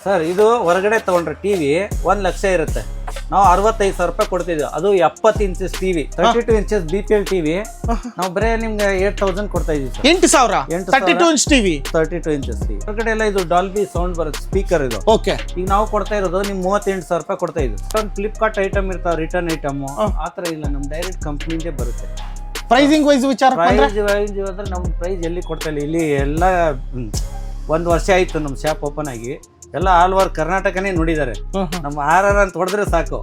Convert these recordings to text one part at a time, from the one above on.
Sir ಇದು ಹೊರಗಡೆ ತಗೊಂಡ್ರೆ ಟಿವಿ 1 ಲಕ್ಷ ಇರುತ್ತೆ. ನಾವು 65,000 ರೂಪಾಯಿ ಕೊಡ್ತಿದ್ವಿ. ಅದು 70 inches TV, 32 inches BPL TV. ನಾವು ಬರೇ ನಿಮ್ಗೆ 8,000 ಕೊಡ್ತಾ ಇದೀವಿ sir. 8,000 32 inch TV, 32 inches TV. ಹೊರಗಡೆ ಎಲ್ಲ ಇದು ಡಾಲ್ಬಿ ಸೌಂಡ್ ಬರುತ್ತೆ, ಸ್ಪೀಕರ್ ಇದು. ಓಕೆ. ಈಗ ನಾವು ಕೊಡ್ತಾ ಇರೋದು ನಿಮ್ 38,000 ರೂಪಾಯಿ ಕೊಡ್ತಾ ಇದ್ವಿ. ಒಂದು ಫ್ಲಿಪ್ಕಾರ್ಟ್ ಐಟಮ್ ಇರ್ತಾವ, ರಿಟರ್ನ್ ಐಟಮ್ ಆತರ ಇಲ್ಲ, ನಮ್ ಡೈರೆಕ್ಟ್ ಕಂಪ್ನಿಗೆ ಬರುತ್ತೆ. ಪ್ರೈಸಿಂಗ್ ವೈಸ್ ವಿಚಾರ ಪ್ರೈಸ್ ಅಂದ್ರೆ ನಮ್ ಪ್ರೈಸ್ ಎಲ್ಲಿ ಕೊಡ್ತಾ ಇಲ್ಲ. ಇಲ್ಲಿ ಎಲ್ಲ 1 ವರ್ಷ ಆಯ್ತು ನಮ್ ಶಾಪ್ ಓಪನ್ ಆಗಿ. ಎಲ್ಲ ಆಲ್ ಓವರ್ ಕರ್ನಾಟಕನೇ ನೋಡಿದ್ದಾರೆ. ನಮ್ಮ RR ಅಂತ ಹೊಡೆದ್ರೆ ಸಾಕು.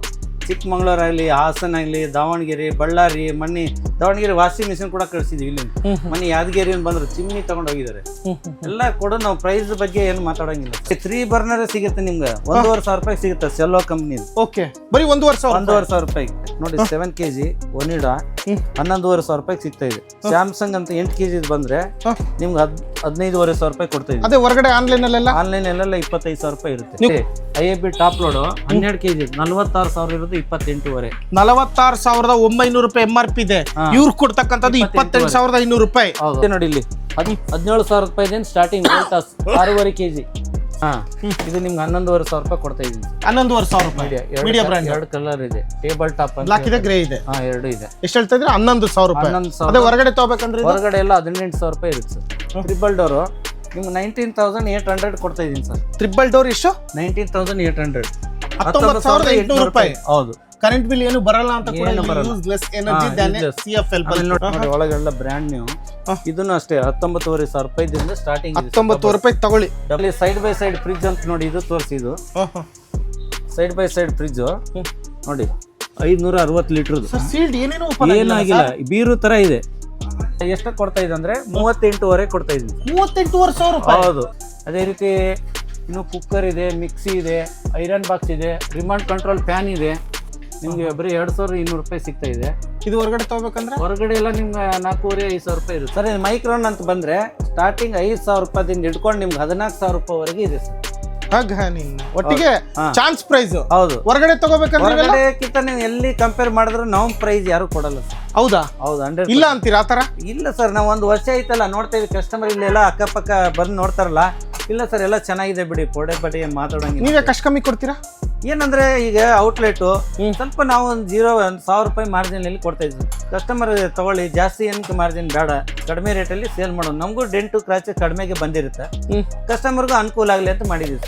ಚಿಕ್ಕಮಂಗ್ಳೂರ್ ಆಗಲಿ, ಹಾಸನ ಆಗಲಿ, ದಾವಣಗೆರೆ, ಬಳ್ಳಾರಿ, ಮಣ್ಣಿ ದಾವಣಗೆರೆ ವಾಷಿಂಗ್ ಮಿಷಿನ್ ಕೂಡ ಕಳಿಸಿದ್ವಿ. ಇಲ್ಲಿ ಮನೆ ಯಾದಗಿರಿ ಬಂದ್ರು ಚಿಮ್ನಿ ತಗೊಂಡ್ ಹೋಗಿದ್ದಾರೆ. ಎಲ್ಲ ಕೂಡ ನಾವು ಪ್ರೈಸ್ ಬಗ್ಗೆ ಏನು ಮಾತಾಡಂಗಿಲ್ಲ. 3 ಬರ್ನರ್ ಸಿಗುತ್ತೆ ನಿಮ್ಗೆ 1,500 ರೂಪಾಯಿ ಸಿಗುತ್ತೆ ಸೆಲ್ಲೋ ಕಂಪ್ನಿ. ಓಕೆ, ಬರೀ 1,500 ರೂಪಾಯಿ ನೋಡಿ. 7 kg ಒನಿಡಾ 11,500 ರೂಪಾಯಿ ಸಿಗ್ತಾ ಇದೆ. ಸ್ಯಾಮ್ಸಂಗ್ ಅಂತ 8 kg ಬಂದ್ರೆ ನಿಮ್ಗೆ 15,500 ರೂಪಾಯಿ ಕೊಡ್ತಾ ಇದೆ. ಅದೇ ಹೊರಗಡೆ ಆನ್ಲೈನ್ ಅಲ್ಲೆಲ್ಲ 25,000 ರೂಪಾಯಿ ಇರುತ್ತೆ. IFB ಟಾಪ್ ಲೋಡ್ 12 kg 46,000 ಇರೋದು 28,500. 46,900 ರೂಪಾಯಿ MRP ಇದೆ. ಇವ್ರು ಕೊಡ್ತಕ್ಕಂಥದ್ದು 28,500 ರೂಪಾಯಿ. ನೋಡಿ ಇಲ್ಲಿ 17,000 ರೂಪಾಯಿ ಸ್ಟಾರ್ಟಿಂಗ್ 6.5 kg. ಇದು ನಿಮ್ಗೆ 11,500 ರೂಪಾಯಿ ಕೊಡ್ತಾ ಇದೀನಿ. 11,500 ರೂಪಾಯಿ ಮೀಡಿಯಾ ಬ್ರ್ಯಾಂಡ್. 2 ಕಲರ್ ಇದೆ, ಟೇಬಲ್ ಟಾಪ್ ಬ್ಲಾಕ್ ಇದೆ, ಗ್ರೇ ಇದೆ. 2 ಇದೆ. ಎಷ್ಟು ಹೇಳ್ತಾ ಇದ್ರೆ 11,000 ರೂಪಾಯಿ. ಅದೇ ಹೊರಗಡೆ ತಗೋಬೇಕಂದ್ರೆ ಹೊರಗಡೆ ಎಲ್ಲ 18,000 ರೂಪಾಯಿ ಇರುತ್ತೆ ಸರ್. ಟ್ರಿಬಲ್ ಡೋರ್ ನಿಮ್ಗೆ 19,800 ಕೊಡ್ತಾ ಇದೀನಿ ಸರ್. ಟ್ರಿಬಲ್ ಡೋರ್ ಎಷ್ಟು? 19,800. 19,800 ರೂಪಾಯಿ. ಹೌದು. ಕರೆಂಟ್ ಬಿಲ್ ಏನು ಬರಲ್ಲ ಅಂತ ಕೂಡ ಯೂಸ್ಲೆಸ್ ಎನರ್ಜಿ ದಾನೆ CFL ನೋಡಿ. ಒಳಗೆಲ್ಲ ಬ್ರ್ಯಾಂಡ್ ನ್ಯೂ. ಇದನ್ನು ಅಷ್ಟೇ 19,500 ರೂಪಾಯಿದಿಂದ ಸ್ಟಾರ್ಟಿಂಗ್. 19,000 ರೂಪಾಯಿ ತಗೊಳ್ಳಿ. ಸೈಡ್ ಬೈ ಸೈಡ್ ಫ್ರಿಜ್ ಅಂತ ನೋಡಿ, ಇದು ತೋರಿಸಿ. ಇದು ಸೈಡ್ ಬೈ ಸೈಡ್ ಫ್ರಿಜ್ ನೋಡಿ, 560 ಲೀಟರ್. ಸೀಲ್ಡ್ ಏನೇನು ಏನಾಗಿಲ್ಲ, ಬೀರು ತರ ಇದೆ. ಎಷ್ಟು ಕೊಡ್ತಾ ಇದೆ ಅಂದ್ರೆ 38,500 ಕೊಡ್ತಾ ಇದ್ವಿ. 38,500 ರೂಪಾಯಿ. ಹೌದು. ಅದೇ ರೀತಿ ಇನ್ನು ಕುಕ್ಕರ್ ಇದೆ, ಮಿಕ್ಸಿ ಇದೆ, ಐರನ್ ಬಾಕ್ಸ್ ಇದೆ, ರಿಮೋಟ್ ಕಂಟ್ರೋಲ್ ಫ್ಯಾನ್ ಇದೆ. ನಿಮ್ಗೆ ಬರೀ 2,200 ರೂಪಾಯಿ ಸಿಗ್ತಾ ಇದೆ. ಇದು ಹೊರಗಡೆ ತಗೋಬೇಕಂದ್ರೆ ಹೊರಗಡೆ ಎಲ್ಲ ನಿಮ್ಗೆ 4,500 ರೂಪಾಯಿ ಇರುತ್ತೆ ಸರ್. ಮೈಕ್ರೋನ್ ಅಂತ ಬಂದ್ರೆ ಸ್ಟಾರ್ಟಿಂಗ್ 5,000 ರೂಪಾಯಿಂದ ಹಿಡ್ಕೊಂಡು ನಿಮ್ಗೆ 14,000 ರೂಪಾಯಿವರೆಗೆ ಇದೆ ಸರ್. ಒಟ್ಟಿಗೆ ಚಾನ್ಸ್ ಪ್ರೈಸ್. ಹೌದು. ಹೊರಗಡೆ ತಗೋಬೇಕಂದ್ರೆ ಹೊರಗಡೆಕ್ಕಿಂತ ನೀವು ಎಲ್ಲಿ ಕಂಪೇರ್ ಮಾಡಿದ್ರೆ ನಾವು ಪ್ರೈಸ್ ಯಾರು ಕೊಡಲ್ಲ ಸರ್. ಹೌದಾ? ಹೌದು. 100 ಇಲ್ಲ ಅಂತೀರಾ ಆತರ? ಇಲ್ಲ ಸರ್, ನಾವು 1 ವರ್ಷ ಆಯ್ತಲ್ಲ ನೋಡ್ತಾ ಇದ್ವಿ. ಕಸ್ಟಮರ್ ಇಲ್ಲೆಲ್ಲ ಅಕ್ಕಪಕ್ಕ ಬಂದು ನೋಡ್ತಾರಲ್ಲ. ಇಲ್ಲ ಸರ್, ಎಲ್ಲ ಚೆನ್ನಾಗಿದೆ ಬಿಡಿ, ಪೊಡೆ ಬಡಿ ಮಾತಾಡಂಗಿಲ್ಲ. ನೀವೇ ಕಷ್ಟ ಕಮ್ಮಿ ಕೊಡ್ತೀರಾ? ಏನಂದ್ರೆ ಈಗ ಔಟ್ಲೆಟ್ ಸ್ವಲ್ಪ ನಾವು ಒಂದು 1,000 ರೂಪಾಯಿ ಮಾರ್ಜಿನ್ ಅಲ್ಲಿ ಕೊಡ್ತಾ ಇದ್ವಿ. ಕಸ್ಟಮರ್ ತಗೊಳ್ಳಿ, ಜಾಸ್ತಿ ಏನಕ್ಕೆ ಮಾರ್ಜಿನ್ ಬೇಡ, ಕಡಿಮೆ ರೇಟಲ್ಲಿ ಸೇಲ್ ಮಾಡೋದು. ನಮಗೂ ಡೆಂಟು ಕ್ರಾಚ್ ಕಡಿಮೆಗೆ ಬಂದಿರುತ್ತೆ, ಕಸ್ಟಮರ್ಗೂ ಅನುಕೂಲ ಆಗಲಿ ಅಂತ ಮಾಡಿದ್ವಿ.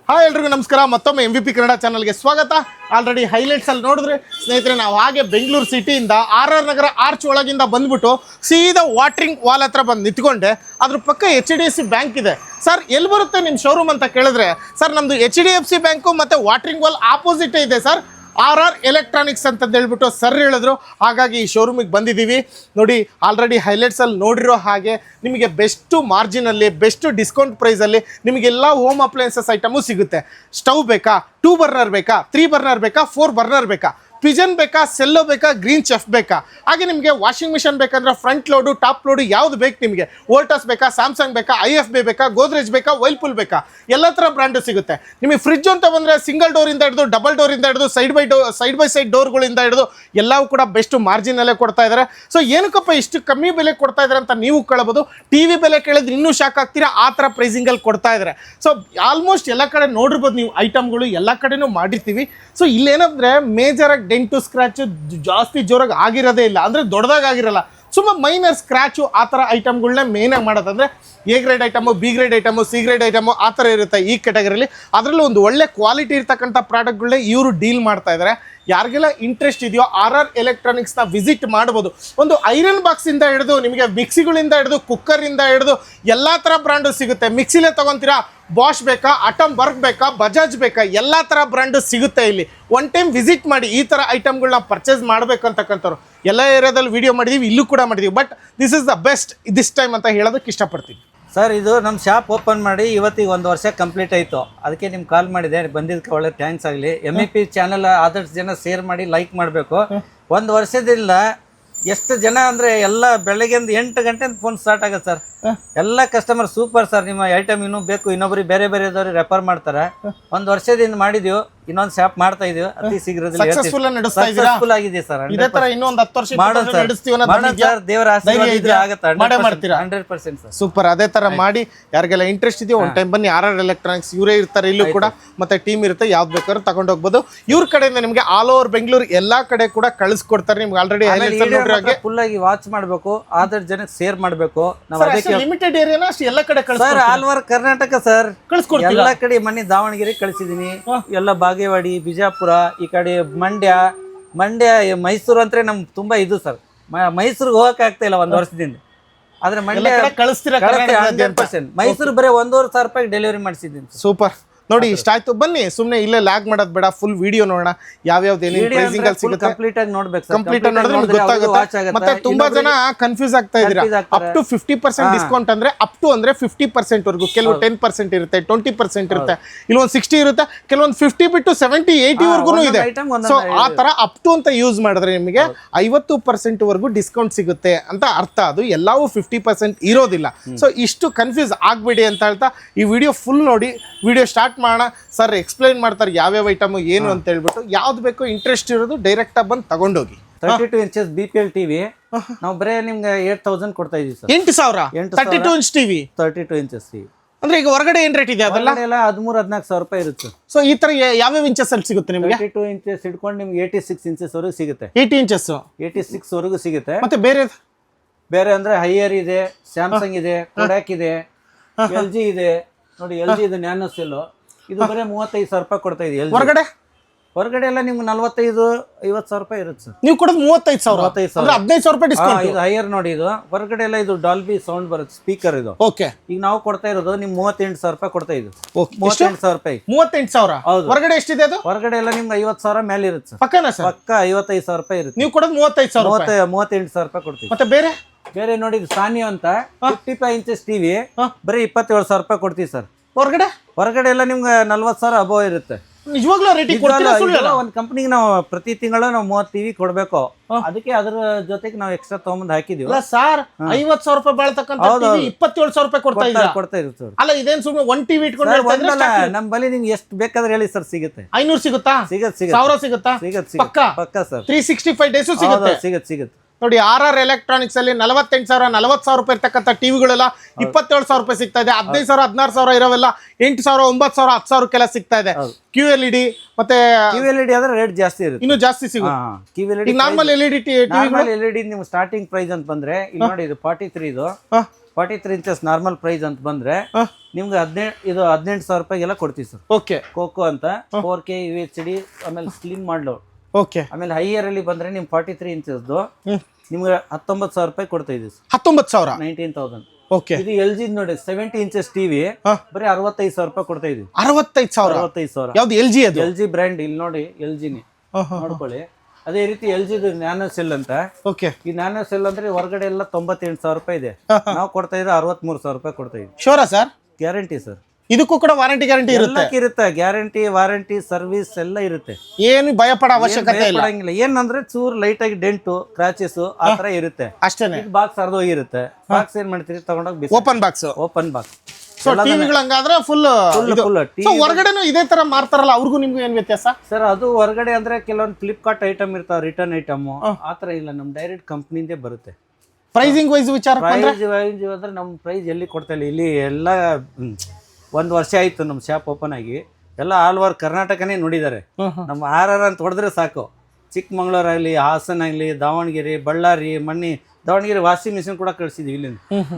ಹಾಯ್ ಎಲ್ರಿಗೂ ನಮಸ್ಕಾರ. ಮತ್ತೊಮ್ಮೆ MVP ಕನ್ನಡ ಚಾನಲ್ಗೆ ಸ್ವಾಗತ. ಆಲ್ರೆಡಿ ಹೈಲೈಟ್ಸ್ ಅಲ್ಲಿ ನೋಡಿದ್ರೆ ಸ್ನೇಹಿತರೆ, ನಾವು ಹಾಗೆ ಬೆಂಗಳೂರು ಸಿಟಿಯಿಂದ RR ನಗರ ಆರ್ಚ್ ಒಳಗಿಂದ ಬಂದ್ಬಿಟ್ಟು ಸೀದಾ ವಾಟ್ರಿಂಗ್ ವಾಲ್ ಹತ್ರ ಬಂದು ನಿಂತ್ಕೊಂಡೆ. ಅದ್ರ ಪಕ್ಕ HDFC ಬ್ಯಾಂಕ್ ಇದೆ. ಸರ್ ಎಲ್ಲಿ ಬರುತ್ತೆ ನಿಮ್ಮ ಶೋರೂಮ್ ಅಂತ ಕೇಳಿದ್ರೆ, ಸರ್ ನಮ್ಮದು HDFC ಬ್ಯಾಂಕು ಮತ್ತು ವಾಟ್ರಿಂಗ್ ವಾಲ್ ಆಪೋಸಿಟ್ ಇದೆ ಸರ್, RR ಎಲೆಕ್ಟ್ರಾನಿಕ್ಸ್ ಅಂತ ಹೇಳ್ಬಿಟ್ಟು ಸರ್ ಹೇಳಿದ್ರು. ಹಾಗಾಗಿ ಈ ಶೋರೂಮಿಗೆ ಬಂದಿದ್ದೀವಿ. ನೋಡಿ, ಆಲ್ರೆಡಿ ಹೈಲೈಟ್ಸಲ್ಲಿ ನೋಡಿರೋ ಹಾಗೆ ನಿಮಗೆ ಬೆಸ್ಟು ಮಾರ್ಜಿನಲ್ಲಿ, ಬೆಸ್ಟು ಡಿಸ್ಕೌಂಟ್ ಪ್ರೈಸಲ್ಲಿ ನಿಮಗೆಲ್ಲ ಹೋಮ್ ಅಪ್ಲಯನ್ಸಸ್ ಐಟಮು ಸಿಗುತ್ತೆ. ಸ್ಟವ್ ಬೇಕಾ, 2 ಬರ್ನರ್ ಬೇಕಾ, 3 ಬರ್ನರ್ ಬೇಕಾ, 4 ಬರ್ನರ್ ಬೇಕಾ, ಪಿಜನ್ ಬೇಕಾ, ಸೆಲ್ಲೋ ಬೇಕಾ, ಗ್ರೀನ್ ಚೆಫ್ ಬೇಕಾ, ಹಾಗೆ ನಿಮಗೆ ವಾಷಿಂಗ್ ಮಿಷನ್ ಬೇಕಂದ್ರೆ ಫ್ರಂಟ್ ಲೋಡು, ಟಾಪ್ ಲೋಡು ಯಾವುದು ಬೇಕು ನಿಮಗೆ, ವೋಲ್ಟಾಸ್ ಬೇಕಾ, ಸ್ಯಾಮ್ಸಂಗ್ ಬೇಕಾ, IFB ಬೇಕಾ, ಗೋದ್ರೇಜ್ ಬೇಕಾ, ವೈಲ್ಪೂಲ್ ಬೇಕಾ, ಎಲ್ಲ ಥರ ಬ್ರ್ಯಾಂಡು ಸಿಗುತ್ತೆ. ನಿಮಗೆ ಫ್ರಿಡ್ಜ್ ಅಂತ ಬಂದರೆ ಸಿಂಗಲ್ ಡೋರಿಂದ ಹಿಡಿದು ಡಬಲ್ ಡೋರಿಂದ ಹಿಡಿದು ಸೈಡ್ ಬೈ ಸೈಡ್ ಡೋರ್ಗಳಿಂದ ಹಿಡಿದು ಎಲ್ಲವೂ ಕೂಡ ಬೆಸ್ಟ್ ಮಾರ್ಜಿನಲ್ಲೇ ಕೊಡ್ತಾ ಇದ್ದಾರೆ. ಸೊ ಏನಕ್ಕಪ್ಪ ಇಷ್ಟು ಕಮ್ಮಿ ಬೆಲೆ ಕೊಡ್ತಾ ಇದ್ದಾರೆ ಅಂತ ನೀವು ಕೇಳಬಹುದು. TV ಬೆಲೆ ಕೇಳಿದ್ರೆ ಇನ್ನೂ ಶಾಕ್ ಆಗ್ತೀರಾ, ಆ ಥರ ಪ್ರೈಸಿಂಗಲ್ಲಿ ಕೊಡ್ತಾ ಇದ್ದಾರೆ. ಸೊ ಆಲ್ಮೋಸ್ಟ್ ಎಲ್ಲ ಕಡೆ ನೋಡಿರ್ಬೋದು ನೀವು, ಐಟಮ್ಗಳು ಎಲ್ಲ ಕಡೆನೂ ಮಾಡಿರ್ತೀವಿ. ಸೊ ಇಲ್ಲೇನಂದರೆ ಮೇಜರಾಗಿ ಡೆಂಟು ಸ್ಕ್ರ್ಯಾಚು ಜಾಸ್ತಿ ಜೋರಾಗಿ ಆಗಿರೋದೇ ಇಲ್ಲ, ಅಂದರೆ ದೊಡ್ಡದಾಗಿ ಆಗಿರಲ್ಲ, ಸುಮ್ಮ ಮೈನರ್ ಸ್ಕ್ರ್ಯಾಚು ಆ ಥರ ಐಟಮ್ಗಳನ್ನ ಮೇಯ್ನಾಗಿ ಮಾಡೋದಂದರೆ A grade item, B grade item, C grade item ಆ ಥರ ಇರುತ್ತೆ ಈ ಕ್ಯಾಟಗರಿಲಿ. ಅದರಲ್ಲೂ ಒಂದು ಒಳ್ಳೆ ಕ್ವಾಲಿಟಿ ಇರ್ತಕ್ಕಂಥ ಪ್ರಾಡಕ್ಟ್ಗಳನ್ನೇ ಇವರು ಡೀಲ್ ಮಾಡ್ತಾ ಇದ್ದಾರೆ. ಯಾರಿಗೆಲ್ಲ ಇಂಟ್ರೆಸ್ಟ್ ಇದೆಯೋ RR ಎಲೆಕ್ಟ್ರಾನಿಕ್ಸ್ನ ವಿಸಿಟ್ ಮಾಡ್ಬೋದು. ಒಂದು ಐರನ್ ಬಾಕ್ಸಿಂದ ಹಿಡಿದು ನಿಮಗೆ ಮಿಕ್ಸಿಗಳಿಂದ ಹಿಡಿದು ಕುಕ್ಕರಿಂದ ಹಿಡಿದು ಎಲ್ಲ ಥರ ಬ್ರ್ಯಾಂಡು ಸಿಗುತ್ತೆ. ಮಿಕ್ಸಿಲೇ ತೊಗೊತೀರಾ, ಬಾಷ್ ಬೇಕಾ, ಅಟಮ್ ವರ್ಕ್ ಬೇಕಾ, ಬಜಾಜ್ ಬೇಕಾ, ಎಲ್ಲ ಥರ ಬ್ರ್ಯಾಂಡು ಸಿಗುತ್ತೆ ಇಲ್ಲಿ. 1 ಟೈಮ್ ವಿಸಿಟ್ ಮಾಡಿ. ಈ ಥರ ಐಟಮ್ಗಳನ್ನ ಪರ್ಚೇಸ್ ಮಾಡಬೇಕಂತಕ್ಕಂಥವ್ರು ಎಲ್ಲ ಏರಿಯಾದಲ್ಲಿ ವಿಡಿಯೋ ಮಾಡಿದ್ದೀವಿ, ಇಲ್ಲೂ ಕೂಡ ಮಾಡಿದ್ದೀವಿ. But this is the best this time ಅಂತ ಹೇಳೋದಕ್ಕೆ ಇಷ್ಟಪಡ್ತೀನಿ. ಸರ್, ಇದು ನಮ್ಮ ಶಾಪ್ ಓಪನ್ ಮಾಡಿ ಇವತ್ತಿಗೆ 1 ವರ್ಷ ಕಂಪ್ಲೀಟ್ ಆಯಿತು. ಅದಕ್ಕೆ ನಿಮ್ಗೆ ಕಾಲ್ ಮಾಡಿದೆ, ಬಂದಿದ್ದಕ್ಕೆ ಒಳ್ಳೆ ಥ್ಯಾಂಕ್ಸ್ ಆಗಲಿ. MEP ಚಾನಲ್ ಆದಷ್ಟು ಜನ ಶೇರ್ ಮಾಡಿ, ಲೈಕ್ ಮಾಡಬೇಕು. 1 ವರ್ಷದಿಂದ ಎಷ್ಟು ಜನ ಅಂದರೆ ಎಲ್ಲ ಬೆಳಗ್ಗೆಂದು 8 ಗಂಟೆ ಫೋನ್ ಸ್ಟಾರ್ಟ್ ಆಗುತ್ತೆ ಸರ್. ಎಲ್ಲ ಕಸ್ಟಮರ್ ಸೂಪರ್ ಸರ್, ನಿಮ್ಮ ಐಟಮ್ ಇನ್ನೂ ಬೇಕು, ಇನ್ನೊಬ್ರಿಗೆ ಬೇರೆ ಬೇರೆದವ್ರಿಗೆ ರೆಫರ್ ಮಾಡ್ತಾರೆ. 1 ವರ್ಷದಿಂದ ಮಾಡಿದೀವಿ. ಇನ್ನೊಂದ್ ಶಾಪ್ ಮಾಡ್ತಾ ಇದೀವಿ ಅತಿ ಶೀಘ್ರದಲ್ಲಿ ಸಕ್ಸಸ್ಫುಲ್ ನಡೆಸ್ತಾ ಇದ್ದೀರಾ? ಸಕ್ಸಸ್ಫುಲ್ ಆಗಿದೆ ಸರ್. ಇದೇ ತರ ಇನ್ನೂ ಒಂದು 10 ವರ್ಷ ಮಾಡೋಣ ಸರ್, ನಡೆಸ್ತೀವಿ ಅನ್ನೋದು ಮಾಡೋಣ ಇದೆಯಾ? ಸರ್. ದೇವರ ಆಶೀರ್ವಾದ ಧೈರ್ಯ ಇದ್ರೆ ಇದೆಯಾ? ಆಗುತ್ತೆ. ಮಾಡೇ ಮಾಡ್ತೀರಾ? 100% ಸರ್. ಸೂಪರ್. ಅದೇ ತರ ಮಾಡಿ ಯಾರಿಗೆಲ್ಲ ಇಂಟ್ರೆಸ್ಟ್ ಇದೆಯೋ ಒಂದು ಟೈಮ್ ಬನ್ನಿ. RR ಎಲೆಕ್ಟ್ರಾನಿಕ್ಸ್ ಇವರೇ ಇರ್ತಾರೆ ಇಲ್ಲೂ ಕೂಡ, ಮತ್ತೆ ಟೀಮ್ ಇರುತ್ತೆ, ಯಾವ್ದು ಬೇಕಾದ್ರೂ ತಗೊಂಡು ಹೋಗ್ಬೋದು. ಇವ್ರ ಕಡೆಯಿಂದ ನಿಮಗೆ ಆಲ್ ಓವರ್ ಬೆಂಗಳೂರು ಎಲ್ಲಾ ಕಡೆ ಕೂಡ ಕಳಿಸ್ಕೊಡ್ತಾರೆ. ನಿಮ್ಗೆ ಆಲ್ರೆಡಿ ಫುಲ್ ಆಗಿ ವಾಚ್ ಮಾಡ್ಬೇಕು, ಆದರ ಜನಕ್ಕೆ ಶೇರ್ ಮಾಡ್ಬೇಕು. ನಾವು ಅದಕ್ಕೆ ಲಿಮಿಟೆಡ್ ಏರಿಯಾನ ಅಷ್ಟು ಎಲ್ಲ ಕಡೆ sir all over Karnataka sir ಕಳಿಸ್ಕೊಡ್ತೀವಿ. ಎಲ್ಲ ಕಡೆ ಮನೆ ದಾವಣಗೆರೆ ಕಳಿಸಿದೀನಿ, ಎಲ್ಲ ಬಾಗೇವಾಡಿ, ಬಿಜಾಪುರ, ಈ ಕಡೆ ಮಂಡ್ಯ, ಮೈಸೂರು ಅಂದ್ರೆ ನಮ್ಗೆ ತುಂಬಾ ಇದು ಸರ್. ಮೈಸೂರಿಗೆ ಹೋಗಕ್ ಆಗ್ತಾ ಇಲ್ಲ ಒಂದ್ ವರ್ಷದಿಂದ, ಆದ್ರೆ ಮಂಡ್ಯ ಕಳಿಸ್ತೀರಾ? 100%. ಮೈಸೂರು ಬರೀ 1,500 ಡೆಲಿವರಿ ಮಾಡಿಸಿದ್ದೀನಿ. ಸೂಪರ್. ನೋಡಿ ಇಷ್ಟ ಆಯ್ತು, ಬನ್ನಿ ಸುಮ್ನೆ ಇಲ್ಲೇ ಲ್ಯಾಗ್ ಮಾಡೋದ್ ಬೇಡ, ಫುಲ್ ವಿಡಿಯೋ ನೋಡೋಣ ಯಾವ್ಯಾವ್ದು ಏನೇನು ಪ್ರೈಸಿಂಗ್ ಅಲ್ಲಿ ಸಿಗುತ್ತೆ. ಕಂಪ್ಲೀಟ್ ಆಗಿ ನೋಡ್ಬೇಕು, ಕಂಪ್ಲೀಟ್ ಆಗಿ ನೋಡಿದ್ರೆ ನಿಮ್ಗೆ ಗೊತ್ತಾಗುತ್ತೆ. ಮತ್ತೆ ತುಂಬಾ ಜನ ಕನ್ಫ್ಯೂಸ್ ಆಗ್ತಾ ಇದೀರಾ. ಅಪ್ ಟು 50% ಡಿಸ್ಕೌಂಟ್ ಅಂದ್ರೆ ಅಪ್ ಟು ಅಂದ್ರೆ 50% ವರೆಗೂ. ಕೆಲವು 10% ಇರುತ್ತೆ, 20% ಇರುತ್ತೆ, ಇಲ್ಲೊಂದು 60 ಇರುತ್ತೆ, ಕೆಲವೊಂದು 50 ಬಿಟ್ಟು 70, 80 ವರ್ಗು ಇದೆ. ಸೊ ಆ ತರ ಅಪ್ ಟು ಅಂತ ಯೂಸ್ ಮಾಡಿದ್ರೆ ನಿಮಗೆ 50% ವರೆಗೂ ಡಿಸ್ಕೌಂಟ್ ಸಿಗುತ್ತೆ ಅಂತ ಅರ್ಥ. ಅದು ಎಲ್ಲವೂ 50% ಇರೋದಿಲ್ಲ. ಸೊ ಇಷ್ಟು ಕನ್ಫ್ಯೂಸ್ ಆಗ್ಬೇಡಿ ಅಂತ ಹೇಳ್ತಾ ಈ ವಿಡಿಯೋ ಫುಲ್ ನೋಡಿ. ವಿಡಿಯೋ ಸ್ಟಾರ್ಟ್ ಮಾಡೋಣ. ಸರ್ ಎಕ್ಸ್ಪ್ಲೈನ್ ಮಾಡ್ತಾರೆ ಯಾವ್ಯಾವ ಐಟಮ್ ಏನು ಅಂತ ಹೇಳ್ಬಿಟ್ಟು. ಯಾವ್ದು ಬೇಕೋ ಇಂಟ್ರೆಸ್ಟ್ ಇರೋದು ಡೈರೆಕ್ಟ್ ಆಗಿ ಬಂದು ತಗೊಂಡೋಗಿ. 32 ಇಂಚಸ್ BPL ಟಿವಿ ನಾವು ಬರೇ ನಿಮ್ಗೆ 8,000 ಕೊಡ್ತಾ ಇದೀವಿ sir. 8,000 32 inch TV. 32 inches TV ಅಂದ್ರೆ ಈಗ ಹೊರಗಡೆ ಏನ್ ರೇಟ್ ಇದೆ ಅದೆಲ್ಲ? 13,000-14,000 ರೂಪಾಯಿ ಇರುತ್ತೆ. ಸೊ ಈ ತರ ಯಾವ್ಯಾವ ಇಂಚಸ್ ಅಲ್ಲಿ ಸಿಗುತ್ತೆ ನಿಮಗೆ? 32 ಇಂಚಸ್ ಹಿಡ್ಕೊಂಡು ನಿಮ್ಗೆ 86 ಇಂಚಸ್ ವರೆಗೂ ಸಿಗುತ್ತೆ. 80 ಇಂಚಸ್ 86 ವರೆಗೂ ಸಿಗುತ್ತೆ. ಮತ್ತೆ ಬೇರೆ ಅಂದ್ರೆ ಹೈಯರ್ ಇದೆ, ಸ್ಯಾಮ್ಸಂಗ್ ಇದೆ, ಕೊಡಾಕ್ ಇದೆ, LG ಇದೆ. ನೋಡಿ LG ಇದು ನ್ಯಾನೋ ಸೆಲ್, ಇದು ಬರೀ 35,000 ರೂಪಾಯಿ ಕೊಡ್ತಾ ಇದೆ. ಹೊರಗಡೆ ಎಲ್ಲ ನಿಮ್ಗೆ 45,000-50,000 ರೂಪಾಯಿ ಇರುತ್ತೆ ಸರ್. ನೀವು ಕೊಡೋದು 35,000. 15,000 ರೂಪಾಯಿ ಡಿಸ್ಕೌಂಟ್. ಇದು ಹೈಯರ್ ನೋಡಿ. ಇದು ಹೊರಗಡೆ ಎಲ್ಲ ಇದು ಡಾಲ್ಬಿ ಸೌಂಡ್ ಬರುತ್ತೆ, ಸ್ಪೀಕರ್ ಇದು. ಓಕೆ. ಈಗ ನಾವು ಕೊಡ್ತಾ ಇರೋದು ನಿಮ್ 38,000 ರೂಪಾಯಿ ಕೊಡ್ತಾ ಇದ್ದು. 38,000 ರೂಪಾಯಿ. 38,000. ಹೌದು. ಹೊರಗಡೆ ಎಷ್ಟಿದೆ ಅದು? ಹೊರಗಡೆ ಎಲ್ಲ ನಿಮ್ಗೆ 50,000 ಮೇಲೆ ಇರುತ್ತೆ ಸರ್. ಪಕ್ಕನಾ ಸರ್? ಪಕ್ಕ 55,000 ರೂಪಾಯಿ ಇರುತ್ತೆ. ನೀವು ಕೊಡೋದು 35,000. 38,000 ರೂಪಾಯಿ ಕೊಡ್ತೀವಿ. ಮತ್ತೆ ಬೇರೆ ನೋಡಿ ಇದು ಸಾನಿಯೋ ಅಂತ 55 ಇಂಚಸ್ ಟಿವಿ ಬರೀ 27,000 ರೂಪಾಯಿ ಕೊಡ್ತೀವಿ ಸರ್. ಹೊರಗಡೆ ಎಲ್ಲ ನಿಮ್ಗೆ 40,000 ಅಬೋವ್ ಇರುತ್ತೆ. ನಿಜವಾಗ್ಲೂ ರೇಟಿಂಗ್ ಕೊಡ್ತೀರಾ? ಒಂದು ಕಂಪನಿಗೆ ನಾವು ಪ್ರತಿ ತಿಂಗಳು ನಾವು 30 ಟಿವಿ ಕೊಡ್ಬೇಕು. ಅದಕ್ಕೆ ಅದ್ರ ಜೊತೆಗೆ ನಾವು ಎಕ್ಸ್ಟ್ರಾ ತಗೊಂಡ್ ಹಾಕಿದೀವಿ. ಅಲ್ಲ ಸರ್, 50,000 ರೂಪಾಯಿ ಬಾಳ್ತಕ್ಕಂತ ಟಿವಿ 27,000 ರೂಪಾಯಿ ಕೊಡ್ತಾ ಇರುತ್ತೆ ಸರ್. ಅಲ್ಲ ಇದೇನ್ ಸುಮ್ಮನೆ ಒಂದ್ ಟಿವಿ ಇಟ್ಕೊಂಡು ನಮ್ ಬಳಿ ನಿಮ್ಗೆ ಎಷ್ಟು ಬೇಕಾದ್ರೆ ಹೇಳಿ ಸರ್, ಸಿಗುತ್ತೆ. 500 ಸಿಗುತ್ತಾ? ಸಿಗುತ್ತೆ. 1,000 ಸಿಗುತ್ತಾ? ಪಕ್ಕ ಸರ್. 365 ಡೇಸ್ ಸಿಗುತ್ತೆ. ನೋಡಿ RR ಎಲೆಕ್ಟ್ರಾನಿಕ್ಸ್ ಅಲ್ಲಿ 48,000 40,000 ರೂಪಾಯಿ ಇರ್ತಕ್ಕಂಥ ಟಿವಿಗಳೆಲ್ಲ 27,000 ರೂಪಾಯಿ ಸಿಗ್ತಾ ಇದೆ. 15,000 16,000 ಇರೋವೆಲ್ಲ 8,000 9,000 10,000 ಕೆಲ ಸಿಗ್ತಾ ಇದೆ. QLED ಮತ್ತೆ QLED ಆದ್ರೆ ರೇಟ್ ಜಾಸ್ತಿ ಇರುತ್ತೆ, ಇನ್ನು ಜಾಸ್ತಿ ಸಿಗುತ್ತೆ. QLED ನಾರ್ಮಲ್ LED ನಿಮ್ಗೆ ಸ್ಟಾರ್ಟಿಂಗ್ ಪ್ರೈಸ್ ಅಂತ ಬಂದ್ರೆ ಇಲ್ಲಿ ನೋಡಿ, ಇದು 43 ಇದು 43 ಇಂಚಸ್ ನಾರ್ಮಲ್ ಪ್ರೈಸ್ ಅಂತ ಬಂದ್ರೆ ನಿಮ್ಗೆ 18,000 ರೂಪಾಯಿಗೆಲ್ಲ ಕೊಡ್ತೀವಿ ಸರ್. ಓಕೆ. ಕೋಕೋ ಅಂತ 4K UHD, ಆಮೇಲೆ ಸ್ಲಿಮ್ ಮಾಡ್ಲೋ. ಓಕೆ. ಆಮೇಲೆ ಹೈಯರ್ ಅಲ್ಲಿ ಬಂದ್ರೆ ನಿಮ್ 43 ಇಂಚಸ್ದು ನಿಮ್ಗೆ 19,000 ರೂಪಾಯಿ ಕೊಡ್ತಾ ಇದೀವಿ. 19,000 19,000. ಓಕೆ. ಇದು LG ನೋಡಿ 70 ಇಂಚಸ್ ಟಿವಿ ಬರೀ 65,000 ರೂಪಾಯಿ ಕೊಡ್ತಾ ಇದೀವಿ. 65,000. ಯಾವ್ದು? LG ಅದು? LG brand. ಇಲ್ಲಿ ನೋಡಿ LGನೇ ನೋಡ್ಕೊಳ್ಳಿ. ಅದೇ ರೀತಿ LG ನ್ಯಾನೋ ಸೆಲ್ ಅಂತ. ಓಕೆ. ಈ ನ್ಯಾನೋ ಸೆಲ್ ಅಂದ್ರೆ ಹೊರಗಡೆ ಎಲ್ಲ 98,000 ರೂಪಾಯಿ ಇದೆ, ನಾವು ಕೊಡ್ತಾ ಇದ್ರೆ 63,000 ರೂಪಾಯಿ ಕೊಡ್ತಾ ಇದೀವಿ. ಶೋರಾ ಸರ್? Guarantee sir. ಇದಕ್ಕೂ ಕೂಡ ವಾರಂಟಿ ಗ್ಯಾರಂಟಿ ಇರುತ್ತೆ. ಗ್ಯಾರಂಟಿ, ವಾರಂಟಿ, ಸರ್ವಿಸ್ ಎಲ್ಲ ಇರುತ್ತೆ. ಏನು ಭಯ ಪಡೋ ಅವಶ್ಯಕತೆ ಇಲ್ಲ. ಏನಂದ್ರೆ ಚೂರ್ ಲೈಟ್ ಆಗಿ ಡೆಂಟು, ಕ್ರಾಚಸ್ ಆ ತರ ಇರುತ್ತೆ ಅಷ್ಟೇನೆ. ಬಾಕ್ಸ್ ಹರಿದೋಗಿರುತ್ತೆ. ಬಾಕ್ಸ್ ಏನ್ ಮಾಡ್ತೀರಿ, ತಗೊಂಡೋಗಿ ಓಪನ್ ಬಾಕ್ಸ್. ಸೊ ಟಿವಿಗಳು ಹಂಗಾದ್ರೆ ಫುಲ್ ಹೊರಗಡೆನೂ ಇದೇ ತರ ಮಾರ್ತಾರಲ್ಲ, ಅವ್ರಿಗೂ ನಿಮ್ಗೂ ಏನ್ ವ್ಯತ್ಯಾಸ ಸರ್? ಅದು ಹೊರಗಡೆ ಅಂದ್ರೆ ಕೆಲವೊಂದು ಫ್ಲಿಪ್ಕಾರ್ಟ್ ಐಟಮ್ ಇರ್ತಾವ, ರಿಟರ್ನ್ ಐಟಮ್ ಆತರ ಇಲ್ಲ. ನಮ್ ಡೈರೆಕ್ಟ್ ಕಂಪ್ನಿಂದೇ ಬರುತ್ತೆ. ಪ್ರೈಸಿಂಗ್ ವೈಸ್ ವಿಚಾರ ಅಂದ್ರೆ ನಮ್ ಪ್ರೈಸ್ ಎಲ್ಲಿ ಕೊಡ್ತಾ ಇಲ್ಲ. ಇಲ್ಲಿ ಎಲ್ಲ 1 ವರ್ಷ ಆಯ್ತು ನಮ್ಮ ಶಾಪ್ ಓಪನ್ ಆಗಿ. ಎಲ್ಲ ಆಲ್ ಓವರ್ ಕರ್ನಾಟಕನೇ ನೋಡಿದ್ದಾರೆ. ನಮ್ಮ RR ಅಂತ ಹೊಡೆದ್ರೆ ಸಾಕು. ಚಿಕ್ಕಮಂಗ್ಳೂರ್ ಆಗ್ಲಿ, ಹಾಸನ ಆಗ್ಲಿ, ದಾವಣಗೆರೆ, ಬಳ್ಳಾರಿ, ದಾವಣಗೆರೆ ವಾಷಿಂಗ್ ಮಿಷಿನ್ ಕೂಡ ಕಳ್ಸಿದೀವಿ. ಇಲ್ಲಿ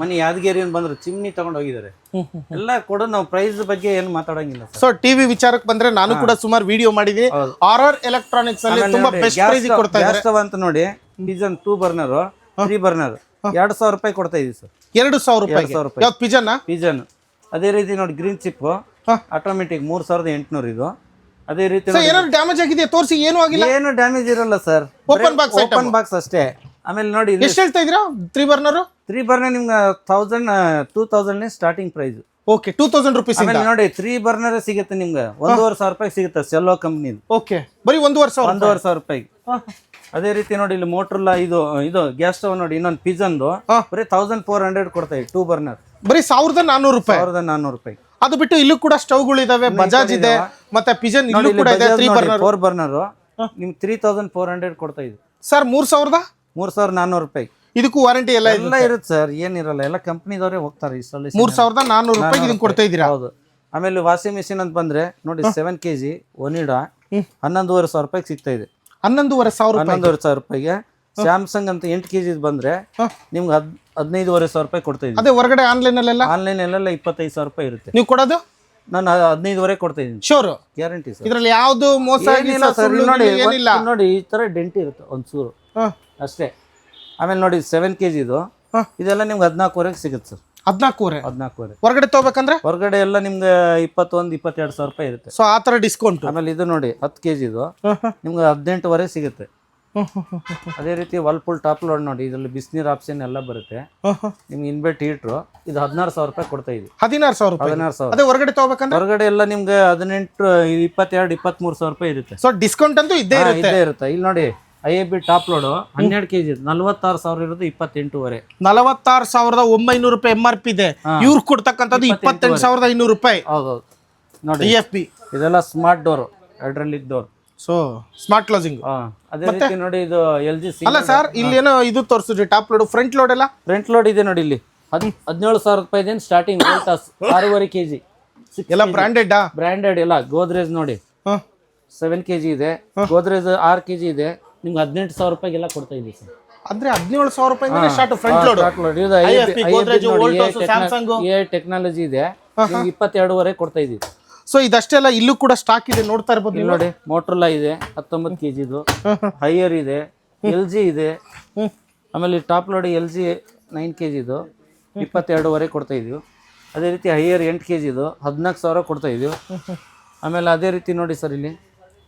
ಮನೆ ಯಾದಗಿರಿ ಬಂದ್ರು ಚಿಮ್ನಿ ತಗೊಂಡ್ ಹೋಗಿದ್ದಾರೆ. ಎಲ್ಲ ಕೂಡ ನಾವು ಪ್ರೈಸ್ ಬಗ್ಗೆ ಏನು ಮಾತಾಡಂಗಿಲ್ಲ. ಸೊ ಟಿವಿ ವಿಚಾರಕ್ಕೆ ಬಂದ್ರೆ ನಾನು ಕೂಡ ಸುಮಾರು ವಿಡಿಯೋ ಮಾಡಿದೀನಿ. RR ಎಲೆಕ್ಟ್ರಾನಿಕ್ಸ್ ಅಲ್ಲಿ ತುಂಬಾ ಬೆಸ್ಟ್ ಪ್ರೈಸ್ ಕೊಡ್ತಾ ಇದ್ದಾರೆ ಅಂತ ನೋಡಿ. ಪಿಜನ್ 2 ಬರ್ನರ್ 3 ಬರ್ನರ್ 2,000 ರೂಪಾಯಿ ಕೊಡ್ತಾ ಇದೀವಿ ಸರ್. 2,000 ರೂಪಾಯಿ. ಯಾವ್ದು? ಪಿಜನ್. ಅದೇ ರೀತಿ ನೋಡಿ ಗ್ರೀನ್ ಚಿಪ್ ಆಟೋಮೆಟಿಕ್ 3,800 ಇದು. ಅದೇ ರೀತಿ ಏನಾದ್ರು ಡ್ಯಾಮೇಜ್ ಆಗಿದೆ ತೋರಿಸಿ? ಏನು ಆಗಿಲ್ಲ, ಏನು ಡ್ಯಾಮೇಜ್ ಇರಲ್ಲ ಸರ್. ಓಪನ್ ಬಾಕ್ಸ್ ಅಷ್ಟೇ. ಆಮೇಲೆ ನೋಡಿ ಎಷ್ಟು ಹೇಳ್ತಾ ಇದ್ದೀರಾ? 3 ಬರ್ನರ್ ನಿಮ್ಗೆ 2,000 ಸ್ಟಾರ್ಟಿಂಗ್ ಪ್ರೈಸ್. ಓಕೆ. 2,000 ರೂಪೀಸ್. ಆಮೇಲೆ ನೋಡಿ 3 ಬರ್ನರ್ ಸಿಗುತ್ತೆ ನಿಮ್ಗೆ 1,500 ರೂಪಾಯಿ ಸಿಗುತ್ತೆ ಸೆಲ್ಲೋ ಕಂಪ್ನಿ. ಓಕೆ. ಬರೀ 1,500 ರೂಪಾಯಿ. ಅದೇ ರೀತಿ ನೋಡಿ ಇಲ್ಲಿ ಮೋಟ್ರಲ್ಲ ಇದು ಗ್ಯಾಸ್ ಸ್ಟವ್ ನೋಡಿ, ಇನ್ನೊಂದು ಪಿಜನ್ದು ಬರೀ 1,400 ಕೊಡ್ತಾ ಇದೆ. 2 ಬರ್ನರ್ ಬರೀ 1,400 ರೂಪಾಯಿ. 1,400 ರೂಪಾಯಿ. ಅದು ಬಿಟ್ಟು ಇಲ್ಲೂ ಕೂಡ ಸ್ಟವ್ಗಳು ಇದಾವೆ, ಬಜಾಜ್ ಇದೆ, ಮತ್ತೆ ಪಿಜನ್ ಇಲ್ಲೂ ಕೂಡ ಇದೆ 3 ಬರ್ನರ್. 4 ಬರ್ನರ್ ನಿಮ್ಗೆ 3400 ಕೊಡ್ತಾ ಇದ್ವಿ ಸರ್. 3400 ರೂಪಾಯಿ. ಇದಕ್ಕೂ ವಾರಂಟಿ ಎಲ್ಲ ಇರುತ್ತೆ ಸರ್, ಏನಿರಲ್ಲ, ಎಲ್ಲ ಕಂಪ್ನಿದವರೇ ಹೋಗ್ತಾರೆ. ಇಷ್ಟಲ್ಲಿ 3400 ರೂಪಾಯಿ ಇದನ್ನ ಕೊಡ್ತಾ ಇದೀರಾ. ಹೌದು. ಆಮೇಲೆ ವಾಷಿಂಗ್ ಮಿಷಿನ್ ಅಂತ ಬಂದ್ರೆ ನೋಡಿ 7 kg ಒನಿಡಾ 11,500 ರೂಪಾಯಿಗೆ ಸಿಗ್ತಾ ಇದೆ. 11,500 ರೂಪಾಯಿಗೆ. ಸ್ಯಾಮ್ಸಂಗ್ ಅಂತ 8 kg ಬಂದ್ರೆ ನಿಮ್ಗೆ 15,500 ರೂಪಾಯಿ ಕೊಡ್ತಾ ಇದ್ದೀನಿ. ಅದೇ ಹೊರಗಡೆ ಆನ್ಲೈನ್ ಅಲ್ಲೆಲ್ಲ 25,000 ರೂಪಾಯಿ ಇರುತ್ತೆ. ನೀವು ಕೊಡೋದು ನಾನು 15,500 ಕೊಡ್ತಾ ಇದ್ದೀನಿ. Sure guarantee sir. ಇದ್ರಲ್ಲಿ ಯಾವ್ದು ಮೋಸ ನೋಡಿ ಈ ತರ ಡೆಂಟ್ ಇರುತ್ತೆ ಒಂಚೂರು ಅಷ್ಟೇ. ಆಮೇಲೆ ನೋಡಿ 7 kg ಇದೆಲ್ಲ ನಿಮ್ಗೆ 14,500 ಸಿಗುತ್ತೆ ಸರ್. 14,500 ಹೊರಗಡೆ ತಗೋಬೇಕಂದ್ರೆ ಹೊರಗಡೆ ಎಲ್ಲ ನಿಮ್ಗೆ 21,000-22,000 ರೂಪಾಯಿ ಇರುತ್ತೆ. ಸೊ ಆ ತರ ಡಿಸ್ಕೌಂಟ್. ಆಮೇಲೆ ಇದು ನೋಡಿ 10 kg ನಿಮ್ಗೆ 18,500 ಸಿಗುತ್ತೆ. ಅದೇ ರೀತಿ ವರ್ಲ್ಪೂಲ್ ಟಾಪ್ ಲೋಡ್ ನೋಡಿ, ಇದರಲ್ಲಿ ಬಿಸಿನೀರು ಆಪ್ಷನ್ ಎಲ್ಲ ಬರುತ್ತೆ. ನಿಮ್ಗೆ ಇನ್ಬೆಟ್ ಹೀಟ್ರು ಇದು 16,000 ರೂಪಾಯಿ ಕೊಡ್ತಾ ಇದೀವಿ. 16,000 ರೂಪಾಯಿ. 16,000. ಅದೇ ಹೊರಗಡೆ ತಗೋಬೇಕಂದ್ರೆ ಹೊರಗಡೆ ಎಲ್ಲ ನಿಮ್ಗೆ 18, 22,000-23,000 ರೂಪಾಯಿ ಇರುತ್ತೆ. ಸೊ ಡಿಸ್ಕೌಂಟ್ ಅಂತೂ ಇದ್ದೇ ಇರುತ್ತೆ. ಇಲ್ಲಿ ನೋಡಿ IAB ಟಾಪ್ ಲೋಡ್ 12 kg 46,000 ಇರೋದು 28,500. 46,900 ರೂಪಾಯಿ MRP ಇದೆ. ಇವ್ರು ಕೊಡ್ತಕ್ಕಂಥದ್ದು 28,500 ರೂಪಾಯಿ. ಹೌದೌದು ನೋಡಿ. IFB ಇದೆಲ್ಲ smart door, hydraulic door. So smart closing. ಅದೇ ರೀತಿ ನೋಡಿ ಇದು LG. ಅಲ್ಲ ಸರ್, ಇಲ್ಲಿ ಏನೋ ಇದು ತೋರಿಸಿದ್ರಿ ಟಾಪ್ ಲೋಡ್, ಫ್ರಂಟ್ ಲೋಡ್ ಎಲ್ಲ. ಫ್ರಂಟ್ ಲೋಡ್ ಇದೆ ನೋಡಿ, ಇಲ್ಲಿ 17,000 ರೂಪಾಯಿ ಇದೆ ಸ್ಟಾರ್ಟಿಂಗ್. 6.5 kg ಎಲ್ಲ ಬ್ರಾಂಡೆಡ್. ಬ್ರಾಂಡೆಡ್ ಎಲ್ಲ. ಗೋದ್ರೇಜ್ ನೋಡಿ 7 kg ಇದೆ. ಗೋದ್ರೇಜ್ 6 kg ಇದೆ. ನಿಮ್ಗೆ 18,000 ರೂಪಾಯಿಗೆಲ್ಲ ಕೊಡ್ತಾ ಇದೀವಿ ಸರ್. ಅಂದ್ರೆ 17,000 ರೂಪಾಯಿ ಸ್ಟಾರ್ಟ್ ಫ್ರಂಟ್ ಲೋಡ್. ಟೆಕ್ನಾಲಜಿ ಇದೆ. 22,500 ಕೊಡ್ತಾ ಇದೀವಿ. ಸೊ ಇದಷ್ಟೆಲ್ಲ ಇಲ್ಲೂ ಕೂಡ ಸ್ಟಾಕ್ ಇದೆ, ನೋಡ್ತಾ ಇರ್ಬೋದು ನೋಡಿ. ಮೋಟ್ರೋಲಾ ಇದೆ 19 kg ಹೈಯರ್ ಇದೆ. LG ಇದೆ. ಆಮೇಲೆ ಟಾಪ್ ಲೋಡ್ LG 9 kg 22,500 ಕೊಡ್ತಾ ಇದೀವಿ. ಅದೇ ರೀತಿ ಹೈಯರ್ 8 kg 14,000 ಕೊಡ್ತಾ ಇದೀವಿ. ಆಮೇಲೆ ಅದೇ ರೀತಿ ನೋಡಿ ಸರ್, ಇಲ್ಲಿ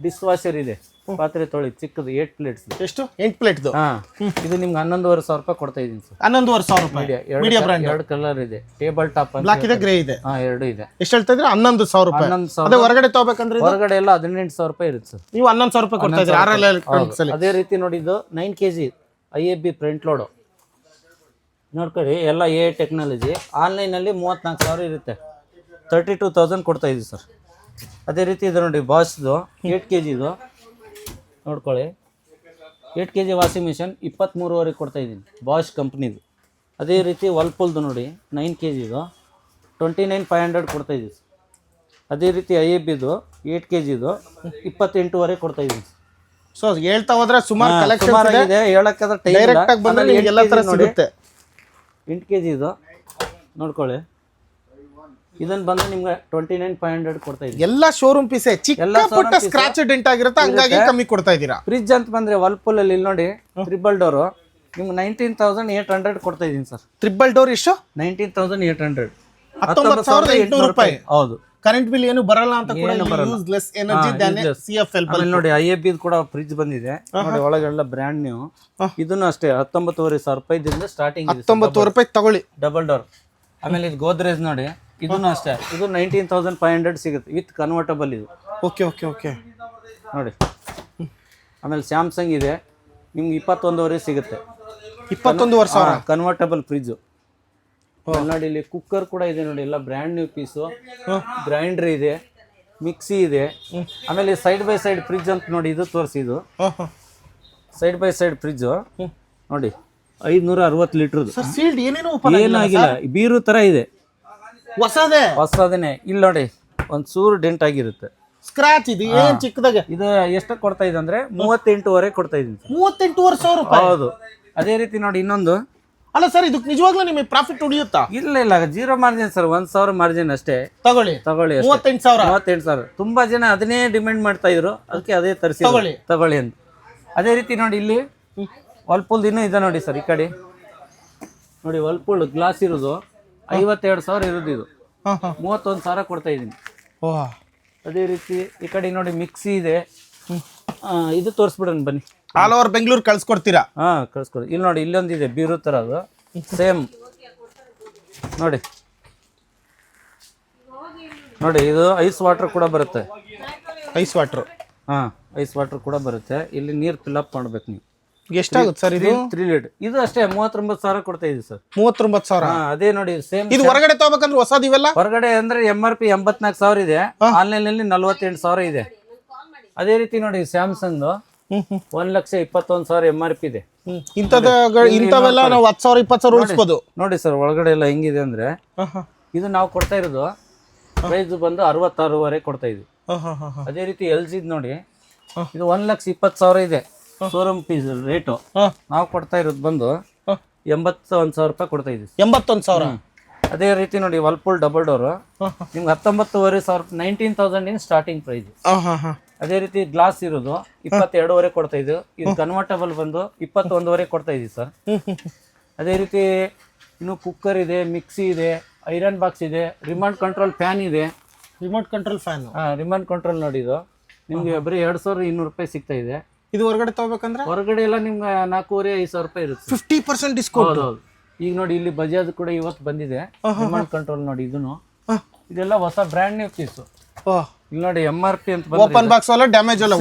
ಡಿಶ್ ವಾಷರ್ ಇದೆ, ಪಾತ್ರೆ ತೊಳಿ ಚಿಕ್ಕದು 8 ಪ್ಲೇಟ್ಸ್. ಎಷ್ಟು? 8 ಪ್ಲೇಟ್. ಇದು ನಿಮ್ಗೆ 11,500 ರೂಪಾಯಿ ಕೊಡ್ತಾ ಇದೀನಿ ಸರ್. 11,500 ರೂಪಾಯಿ. Media brand. 2 ಕಲರ್ ಇದೆ. ಟೇಬಲ್ ಟಾಪ್ ಅಂತ ಬ್ಲಾಕ್ ಇದೆ, ಗ್ರೇ ಇದೆ. 2 ಇದೆ. ಎಷ್ಟು ಹೇಳ್ತಾ ಇದ್ರೆ? 11,000 ರೂಪಾಯಿ. ಅದೇ ಹೊರಗಡೆ ತಗೋಬೇಕಂದ್ರೆ ಹೊರಗಡೆ ಎಲ್ಲ 18,000 ರೂಪಾಯಿ ಇರುತ್ತೆ ಸರ್. ನೀವು 11,000 ರೂಪಾಯಿ ಕೊಡ್ತಾ ಇದ್ದೀರಾ RL ಎಲೆಕ್ಟ್ರಾನಿಕ್ಸ್ ಅಲ್ಲಿ. ಅದೇ ರೀತಿ ನೋಡಿ, ಇದು 9 kg IAB ಫ್ರಂಟ್ ಲೋಡ್ ನೋಡ್ಕೊಳ್ಳಿ. ಎಲ್ಲ AI ಟೆಕ್ನಾಲಜಿ. ಆನ್ಲೈನಲ್ಲಿ 34,000 ಇರುತ್ತೆ. 32,000 ಕೊಡ್ತಾ ಇದೀವಿ ಸರ್. ಅದೇ ರೀತಿ ಇದು ನೋಡಿ ಬಾಸ್ದು 8 kg ನೋಡ್ಕೊಳ್ಳಿ. 8 kg ವಾಷಿಂಗ್ ಮಿಷನ್ 23,500 ಕೊಡ್ತಾ ಇದ್ದೀನಿ, ಬಾಷ್ ಕಂಪ್ನಿದು. ಅದೇ ರೀತಿ ವರ್ಲ್ಪೂಲ್ದು ನೋಡಿ 9 kg 29,500 ಕೊಡ್ತಾ ಇದ್ದೀವಿ. ಅದೇ ರೀತಿ IABದು 8 kg 28,500 ಕೊಡ್ತಾ ಇದ್ದೀನಿ. ಸೊ ಹೇಳ್ತಾ ಹೋದ್ರೆ ಸುಮಾರು ಕಲೆಕ್ಷನ್ ಇದೆ, ಹೇಳಕ್ಕಾದ್ರೆ ಟೈಮ್ ಡೈರೆಕ್ಟ್ ಆಗಿ ಬಂದ್ರೆ ನಿಮಗೆ ಎಲ್ಲ ತರ ಸಿಗುತ್ತೆ. 8 kg ನೋಡ್ಕೊಳ್ಳಿ. ಇದನ್ನ ಬಂದ್ರೆ ನಿಮ್ಗೆ 29,500 ಕೊಡ್ತಾ ಇದ್ದೀವಿ. ಎಲ್ಲ ಶೋರೂಮ್ ಪೀಸೆ, ಚಿಕ್ಕ ಪುಟ್ಟ ಸ್ಕ್ರಾಚ್ ಡೆಂಟ್ ಆಗಿರುತ್ತೆ, ಹಂಗಾಗಿ ಕಮ್ಮಿ ಕೊಡ್ತಾ ಇದ್ದೀರಾ. ಫ್ರಿಜ್ ಅಂತ ಬಂದ್ರೆ ವರ್ಲ್ಪೂಲ್ ಅಲ್ಲಿ ಇಲ್ಲಿ ನೋಡಿ ಟ್ರಿಬಲ್ ಡೋರ್ ನಿಮ್ಗೆ 19,800 ಕೊಡ್ತಾ ಇದೀನಿ ಸರ್. ಟ್ರಿಬಲ್ ಡೋರ್ ಎಷ್ಟು? 19,800. 19,800 ರೂಪಾಯಿ. ಹೌದು. ಕರೆಂಟ್ ಬಿಲ್ ಏನು ಬರಲ್ಲ ಅಂತ ಕೂಡ ಯೂಸ್ಲೆಸ್ ಎನರ್ಜಿ ದನ್ CFL. ನೋಡಿ IAB ಕೂಡ ಫ್ರಿಜ್ ಬಂದಿದೆ ನೋಡಿ, ಒಳಗೆಲ್ಲ ಬ್ರ್ಯಾಂಡ್ ನ್ಯೂ. ಇದನ್ನು ಅಷ್ಟೇ 19,500 ರೂಪಾಯಿದಿಂದ ಸ್ಟಾರ್ಟಿಂಗ್. 19,000 ರೂಪಾಯಿ ತಗೊಳ್ಳಿ. Double door. ಆಮೇಲೆ ಇದು ಗೋದ್ರೇಜ್ ನೋಡಿ, ಇದನ್ನು ಅಷ್ಟೇ. ಇದು 19,500 ಸಿಗುತ್ತೆ ವಿತ್ ಕನ್ವರ್ಟಬಲ್. ಇದು ಓಕೆ ಓಕೆ ಓಕೆ ನೋಡಿ. ಆಮೇಲೆ ಸ್ಯಾಮ್ಸಂಗ್ ಇದೆ, ನಿಮ್ಗೆ 21,500 ಸಿಗುತ್ತೆ. 21,500 ಕನ್ವರ್ಟಬಲ್ ಫ್ರಿಜ್ ನೋಡಿ. ಇಲ್ಲಿ ಕುಕ್ಕರ್ ಕೂಡ ಇದೆ ನೋಡಿ, ಎಲ್ಲ ಬ್ರ್ಯಾಂಡ್ ನ್ಯೂ ಪೀಸು. ಗ್ರೈಂಡರ್ ಇದೆ, ಮಿಕ್ಸಿ ಇದೆ. ಆಮೇಲೆ ಸೈಡ್ ಬೈ ಸೈಡ್ ಫ್ರಿಜ್ ಅಂತ ನೋಡಿ, ಇದು ತೋರಿಸಿ. ಇದು ಸೈಡ್ ಬೈ ಸೈಡ್ ಫ್ರಿಜ್ ನೋಡಿ, 560 ಲೀಟರ್ದು. ಏನಾಗಿಲ್ಲ, ಬೀರು ತರ ಇದೆ, ಹೊಸದೇನೆ. ಇಲ್ಲಿ ನೋಡಿ ಒಂದ್ ಚೂರು ಡೆಂಟ್ ಆಗಿರುತ್ತೆ, ಸ್ಕ್ರಾಚ್ ಇದು ಏನ್ ಚಿಕ್ಕದಾಗೆ. ಇದು ಎಷ್ಟು ಕೊಡ್ತಾ ಇದೆ ಅಂದ್ರೆ 38,500 ಕೊಡ್ತಾ ಇದೀನಿ. 38,500 ರೂಪಾಯಿ. ಹೌದು. ಅದೇ ರೀತಿ ನೋಡಿ ಇನ್ನೊಂದು. ಅಲ್ಲ ಸರ್, ಇದಕ್ಕೆ ನಿಜವಾಗ್ಲೂ ನಿಮಗೆ ಪ್ರಾಫಿಟ್ ಉಳಿಯುತ್ತಾ? ಇಲ್ಲ 0 ಮಾರ್ಜಿನ್ ಸರ್, 1,000 ಮಾರ್ಜಿನ್ ಅಷ್ಟೇ. ತಗೊಳ್ಳಿ 38,000. ತುಂಬಾ ಜನ ಅದನ್ನೇ ಡಿಮ್ಯಾಂಡ್ ಮಾಡ್ತಾ ಇದ್ರು, ಅದಕ್ಕೆ ಅದೇ ತರಿಸಿ ತಗೊಳ್ಳಿ ಅಂತ. ಅದೇ ರೀತಿ ನೋಡಿ, ಇಲ್ಲಿ ವರ್ಲ್ಪೂಲ್ ಇನ್ನೂ ಇದೆ ನೋಡಿ ಸರ್. ಈ ಕಡೆ ನೋಡಿ, ವರ್ಲ್ಪೂಲ್ ಗ್ಲಾಸ್ ಇರೋದು 52,000 ಇರೋದು. ಇದು 31,000 ಕೊಡ್ತಾ ಇದ್ದೀನಿ. ಅದೇ ರೀತಿ ಈ ಕಡೆ ನೋಡಿ ಮಿಕ್ಸಿ ಇದೆ. ಇದು ತೋರಿಸ್ಬಿಡೋಣ ಬನ್ನಿ. ಆಲ್ ಓವರ್ ಬೆಂಗಳೂರು ಕಳ್ಸ್ಕೊಡ್ತೀರಾ? ಕಳ್ಸ್ಕೊಡಿ. ಇಲ್ಲಿ ನೋಡಿ, ಇಲ್ಲೊಂದಿದೆ ಬೀರು ತರ, ಅದು ಸೇಮ್ ನೋಡಿ. ನೋಡಿ ಇದು ಐಸ್ ವಾಟರ್ ಕೂಡ ಬರುತ್ತೆ. Ice water? ಐಸ್ ವಾಟರ್ ಕೂಡ ಬರುತ್ತೆ. ಇಲ್ಲಿ ನೀರು ಫಿಲ್ ಅಪ್ ಮಾಡ್ಬೇಕು ನೀವು. ಎಷ್ಟಾಗುತ್ತೆ ಸರ್ ಇದು? 3 ಲೀಟರ್ ಇದು ಅಷ್ಟೇ 39,000 ಕೊಡ್ತಾ ಇದೀವಿ ಸರ್. 39,000. ಅದೇ ನೋಡಿ ಸೇಮ್. ಇದು ಹೊರಗಡೆ ತಗೋಬೇಕಂದ್ರೆ ಹೊಸದು ಇವೆಲ್ಲ? ಹೊರಗಡೆ ಅಂದ್ರೆ MRP 84,000 ಇದೆ, ಆನ್ಲೈನ್ ನಲ್ಲಿ 48,000 ಇದೆ. ಅದೇ ರೀತಿ ನೋಡಿ ಸ್ಯಾಮ್ಸಂಗ್ 1,21,000 MRP ಇದೆ. ಇಂಥವೆಲ್ಲ ನಾವು 10,000 20,000 ಉಳಿಸ್ಬೋದು ನೋಡಿ ಸರ್. ಒಳಗಡೆ ಎಲ್ಲ ಹೆಂಗಿದೆ ಅಂದ್ರೆ ಇದು ನಾವು ಕೊಡ್ತಾ ಇರೋದು ಪ್ರೈಸ್ ಬಂದು 66,000 ಕೊಡ್ತಾ ಇದೀವಿ. ಅದೇ ರೀತಿ LG ನೋಡಿ, ಇದು 1,20,000 ಇದೆ ಶೋರೂಮ್ ಪೀಸ್ ರೇಟು. ನಾವು ಕೊಡ್ತಾ ಇರೋದು ಬಂದು 81,000 ರೂಪಾಯಿ ಕೊಡ್ತಾ ಇದೀವಿ. 81,000. ಅದೇ ರೀತಿ ನೋಡಿ ವರ್ಲ್ಪೂಲ್ ಡಬಲ್ ಡೋರ್ ನಿಮ್ಗೆ 19,500 19,000 ಸ್ಟಾರ್ಟಿಂಗ್ ಪ್ರೈಸ್. ಅದೇ ರೀತಿ ಗ್ಲಾಸ್ ಇರೋದು 22,500 ಕೊಡ್ತಾ ಇದ್ದು. ಇದು ಕನ್ವರ್ಟಬಲ್ ಬಂದು 21,500 ಕೊಡ್ತಾ ಇದೀವಿ ಸರ್. ಅದೇ ರೀತಿ ಇನ್ನು ಕುಕ್ಕರ್ ಇದೆ, ಮಿಕ್ಸಿ ಇದೆ, ಐರನ್ ಬಾಕ್ಸ್ ಇದೆ, ರಿಮೋಟ್ ಕಂಟ್ರೋಲ್ ಫ್ಯಾನ್ ಇದೆ. Remote control fan. Remote control ನೋಡಿ, ಇದು ನಿಮ್ಗೆ ಬರೀ 2,200 ರೂಪಾಯಿ ಸಿಗ್ತಾ ಇದೆ. ಇದು ಹೊರಗಡೆ ತಗೋಬೇಕಂದ್ರೆ ಹೊರಗಡೆ ಎಲ್ಲ ನಿಮ್ಗೆ 4,500 ರೂಪಾಯಿ ಇರುತ್ತೆ. 50% ಡಿಸ್ಕೌಂಟ್. ಹೌದು. ಈಗ ನೋಡಿ ಇಲ್ಲಿ ಬಜಾಜ್ ಕೂಡ ಇವತ್ತು ಬಂದಿದೆ ರಿಮೋಟ್ ಕಂಟ್ರೋಲ್ ನೋಡಿ. ಇದನ್ನು ಇದೆಲ್ಲ ಹೊಸ ಬ್ರ್ಯಾಂಡ್ ನ್ಯೂ ಪೀಸ್. ಇಲ್ಲಿ ನೋಡಿ MRP ಅಂತ ಓಪನ್ ಬಾಕ್ಸ್ ಅಲ್ಲ, ಡ್ಯಾಮೇಜ್ ಅಲ್ಲ,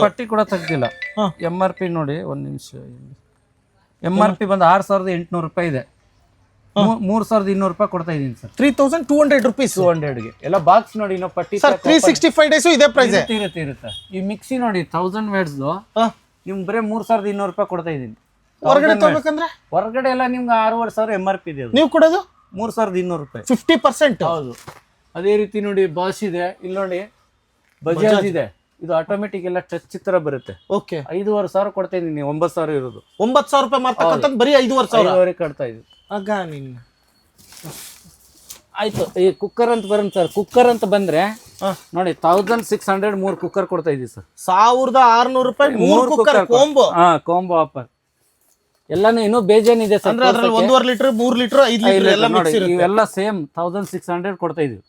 ಪಟ್ಟಿ ಕೂಡ ತೆಗ್ದಿಲ್ಲ. MRP ನೋಡಿ, ಒಂದ್ ನಿಮಿಷ. MRP ಬಂದು 6,800 ರೂಪಾಯಿ ಇದೆ. 3,200 ರೂಪಾಯಿ ಕೊಡ್ತಾ ಇದೀನಿ ಸರ್. 3,200 rupees 200ಗೆ ಎಲ್ಲ ಬಾಕ್ಸ್ ನೋಡಿ. ಇನ್ನೂ ಪಟ್ಟಿ ಸರ್ 365 ಡೇಸ್ ಇದೇ ಪ್ರೈಸ್ ಇರುತ್ತೆ. ಈ ಮಿಕ್ಸಿ ನೋಡಿ 1000 ವ್ಯಾಟ್ಸ್ ನಿಮ್ಗೆ ಬರೀ 3,200 ರೂಪಾಯಿ ಕೊಡ್ತಾ ಇದೀನಿ. ಹೊರಗಡೆ ತಗೋಬೇಕಂದ್ರೆ ಹೊರಗಡೆ ಎಲ್ಲ ನಿಮ್ಗೆ 6,500 MRP ಇದೆ. ನೀವು ಕೊಡೋದು 3,200 ರೂಪಾಯಿ, 50%. ಹೌದು. ಅದೇ ರೀತಿ ನೋಡಿ ಬಾಸ್ ಇದೆ. ಇಲ್ಲಿ ನೋಡಿ ಬಜಾಜ್ ಇದೆ. ಇದು ಆಟೋಮೆಟಿಕ್ ಎಲ್ಲ ಟಚ್ ಚಿತ್ರ ಬರುತ್ತೆ. ಓಕೆ. 5,500 ಕೊಡ್ತಾ ಇದೀನಿ. 9,000 ಇರೋದು 9,000 ರೂಪಾಯಿ ಮಾರ್ತಕ್ಕಂಥ ಬರೀ 5,500 ಕಟ್ತಾ ಇದೀವಿ. ಆಗ ನಿನ್ನ ಆಯ್ತು. ಈ ಕುಕ್ಕರ್ ಅಂತ ಬರೋಣ ಸರ್. ಕುಕ್ಕರ್ ಅಂತ ಬಂದ್ರೆ ನೋಡಿ 1,600 3 ಕುಕ್ಕರ್ ಕೊಡ್ತಾ ಇದೀವಿ ಸರ್. 1,600 ರೂಪಾಯಿ 3 ಕುಕ್ಕರ್ ಕಾಂಬೋ. Combo offer. ಎಲ್ಲಾನು ಇನ್ನೂ ಬೇಜಾನಿದೆ ಸರ್. ಅಂದ್ರೆ ಅದ್ರಲ್ಲಿ 1.5 ಲೀಟರ್ 3 ಲೀಟರ್ 5 ಲೀಟರ್ ಎಲ್ಲ ಮಿಕ್ಸ್ ಇರುತ್ತೆ. ಇವೆಲ್ಲ ಸೇಮ್ 1,600 ಕೊಡ್ತಾ ಇದೀವಿ.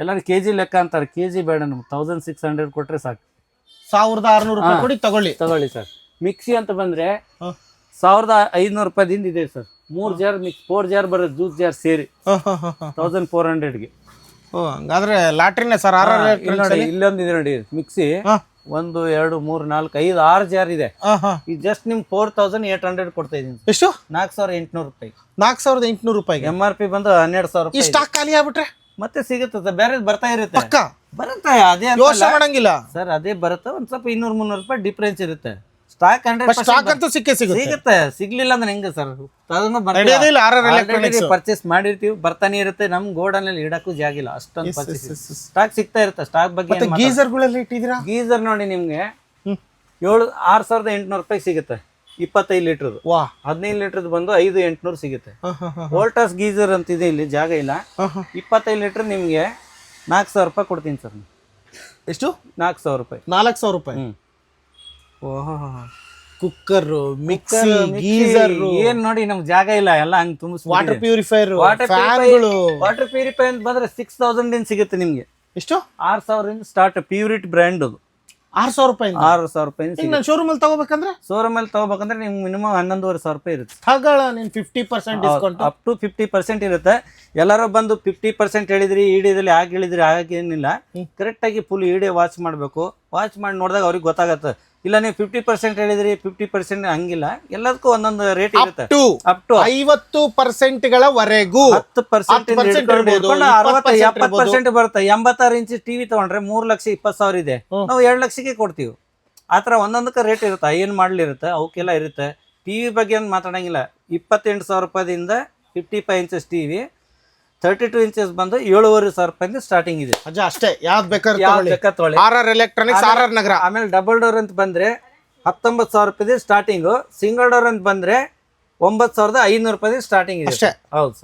ಎಲ್ಲರೂ ಕೆಜಿ ಲೆಕ್ಕ ಅಂತಾರೆ. ಕೆಜಿ ಬೇಡ ನಮ್ಗೆ, 1,600 ಕೊಟ್ರೆ ಸಾಕು. 1,600 ರೂಪಾಯಿ ಕೊಡಿ ತಗೊಳ್ಳಿ ಸರ್. ಮಿಕ್ಸಿ ಅಂತ ಬಂದ್ರೆ 1,500 ರೂಪಾಯಿದಿಂದ ಇದೆ ಸರ್. 3 ಜಾರ್ ಮಿಕ್ಸ್ 4 ಜಾರ್ ಬರುತ್ತೆ, ಜ್ಯೂಸ್ ಜಾರ್ ಸೇರಿ 1,400ಗೆ. ಹಂಗಾದ್ರೆ ಲಾಟ್ರಿನೇ ಸರ್. ಇಲ್ಲೊಂದಿದೆ ನೋಡಿ ಮಿಕ್ಸಿ. 1 2 3 4 5 6 ಜಾರ್ ಇದೆ. ಈ ಜಸ್ಟ್ ನಿಮ್ಗೆ 4,800 ಕೊಡ್ತಾ ಇದೀನಿ. ಎಷ್ಟು? 4,800 ರೂಪಾಯಿ. 4,800 ರೂಪಾಯಿಗೆ. MRP ಬಂದು 12,000 ರೂಪಾಯಿ. ಈ ಸ್ಟಾಕ್ ಖಾಲಿ ಆಗ್ಬಿಟ್ರೆ ಮತ್ತೆ ಸಿಗುತ್ತೆ. ಬೇರೆ ಬರ್ತಾ ಇರುತ್ತೆ, ಬರುತ್ತೆ. ಅದೇ ಯೋಚನೆ ಮಾಡಂಗಿಲ್ಲ ಸರ್. ಅದೇ ಬರುತ್ತೆ. ಒಂದ್ ಸ್ವಲ್ಪ 200-300 ರೂಪಾಯಿ ಡಿಫ್ರೆನ್ಸ್ ಇರುತ್ತೆ. ಸ್ಟಾಕ್ 100% ಅಂತೂ ಸಿಗುತ್ತೆ. ಸಿಗ್ಲಿಲ್ಲ ಅಂದ್ರೆ ಹೆಂಗ ಸರ್? ಪರ್ಚೇಸ್ ಮಾಡಿರ್ತೀವಿ, ಬರ್ತಾನೆ ಇರುತ್ತೆ. ನಮ್ ಗೋಡನ್ ಅಲ್ಲಿ ಇಡಕ್ಕೂ ಜಾಗಿಲ್ಲ, ಅಷ್ಟೊಂದು ಸ್ಟಾಕ್ ಸಿಗ್ತಾ ಇರುತ್ತೆ. ಸ್ಟಾಕ್ ಬಗ್ಗೆ ಗೀಸರ್ ನೋಡಿ ನಿಮ್ಗೆ 6,800 ರೂಪಾಯಿ ಸಿಗುತ್ತೆ. 25 ಲೀಟರ್ 15 ಲೀಟರ್ ಬಂದು 5,800 ಸಿಗುತ್ತೆ. ವೋಲ್ಟಾಸ್ ಗೀಸರ್ ಅಂತಿದೆ, ಇಲ್ಲಿ ಜಾಗ ಇಲ್ಲ. 25 ಲೀಟರ್ ನಿಮ್ಗೆ 4,000 ರೂಪಾಯಿ ಕೊಡ್ತೀನಿ ಸರ್. ಎಷ್ಟು? 4,000 ರೂಪಾಯಿ. 4,000 ರೂಪಾಯಿ. ಕುಕ್ಕರ್, ಮಿಕ್ಸಿ, ಗೀಸರ್ ಏನ್ ನೋಡಿ ನಮ್ಗೆ ಜಾಗ ಇಲ್ಲ, ಎಲ್ಲ ಹಂಗ್ ತುಂಬಿಸ್. ವಾಟರ್ ಪ್ಯೂರಿಫೈರ್, ವಾಟರ್ ಪ್ಯೂರಿಫೈ ಅಂತ ಬಂದ್ರೆ 6,000 ಸಿಗುತ್ತೆ ನಿಮ್ಗೆ. ಎಷ್ಟು? 6,000 ಸ್ಟಾರ್ಟ್. ಪ್ಯೂರಿಟಿ ಬ್ರ್ಯಾಂಡ್ ಅದು. 6,000 ರೂಪಾಯಿ. 6,000 ರೂಪಾಯಿ. ಶೋರೂಮ್ ಅಲ್ಲಿ ತಗೋಬೇಕಂದ್ರೆ ನಿಮ್ಗೆ ಮಿನಿಮಮ್ 11,500 ರೂಪಾಯಿ ಇರುತ್ತೆ. 50% ಡಿಸ್ಕೌಂಟ್. ಅಪ್ ಟು 50% ಇರುತ್ತೆ. ಎಲ್ಲರೂ ಬಂದು 50% ಹೇಳಿದ್ರಿ, ಇಡಿಯಲ್ಲಿ ಆಗೇನಿಲ್ಲ. ಕರೆಕ್ಟ್ ಆಗಿ ಫುಲ್ ಇಡಿ ವಾಚ್ ಮಾಡ್ಬೇಕು. ವಾಚ್ ಮಾಡಿ ನೋಡಿದಾಗ ಅವ್ರಿಗೆ ಗೊತ್ತಾಗತ್ತೆ. ಇಲ್ಲ ನೀವು 50% ಹೇಳಿದ್ರಿ, 50% ಹಂಗಿಲ್ಲ. ಎಲ್ಲದಕ್ಕೂ ಒಂದೊಂದು ರೇಟ್ ಇರುತ್ತೆ. ಅಪ್ ಟು 50%ಗಳವರೆಗೂ 10% 70% ಬರುತ್ತೆ. 86 ಇಂಚ್ ಟಿವಿ ತಗೊಂಡ್ರೆ 3,20,000 ಇದೆ. ನಾವು 2 ಲಕ್ಷಕ್ಕೆ ಕೊಡ್ತೀವಿ. ಆತರ ಒಂದೊಂದಕ್ಕೆ ರೇಟ್ ಇರುತ್ತೆ. ಏನ್ ಮಾಡ್ಲಿರುತ್ತೆ, ಅವಕ್ಕೆಲ್ಲ ಇರುತ್ತೆ. ಟಿವಿ ಬಗ್ಗೆ ಅಂತ ಮಾತಾಡಂಗಿಲ್ಲ. 28,000 ರೂಪಾಯಿಂದ 55 ಇಂಚಸ್ ಟಿವಿ, 32 ಇಂಚಸ್ ಬಂದು 7,500 ರೂಪಾಯಿಂದ ಸ್ಟಾರ್ಟಿಂಗ್ ಇದೆ. ಅಷ್ಟೇ. ಯಾವ್ದು ಬೇಕಾದ್ರೆ ತಗೊಳ್ಳಿ. RR ಎಲೆಕ್ಟ್ರಾನಿಕ್ಸ್, RR ನಗರ. ಆಮೇಲೆ ಡಬಲ್ ಡೋರ್ ಅಂತ ಬಂದ್ರೆ 19,000 ರೂಪಾಯಿ ಸ್ಟಾರ್ಟಿಂಗ್. ಸಿಂಗಲ್ ಡೋರ್ ಅಂತ ಬಂದ್ರೆ 9,500 ರೂಪಾಯಿ ಸ್ಟಾರ್ಟಿಂಗ್ ಇದೆ. ಹೌದು ಸರ್.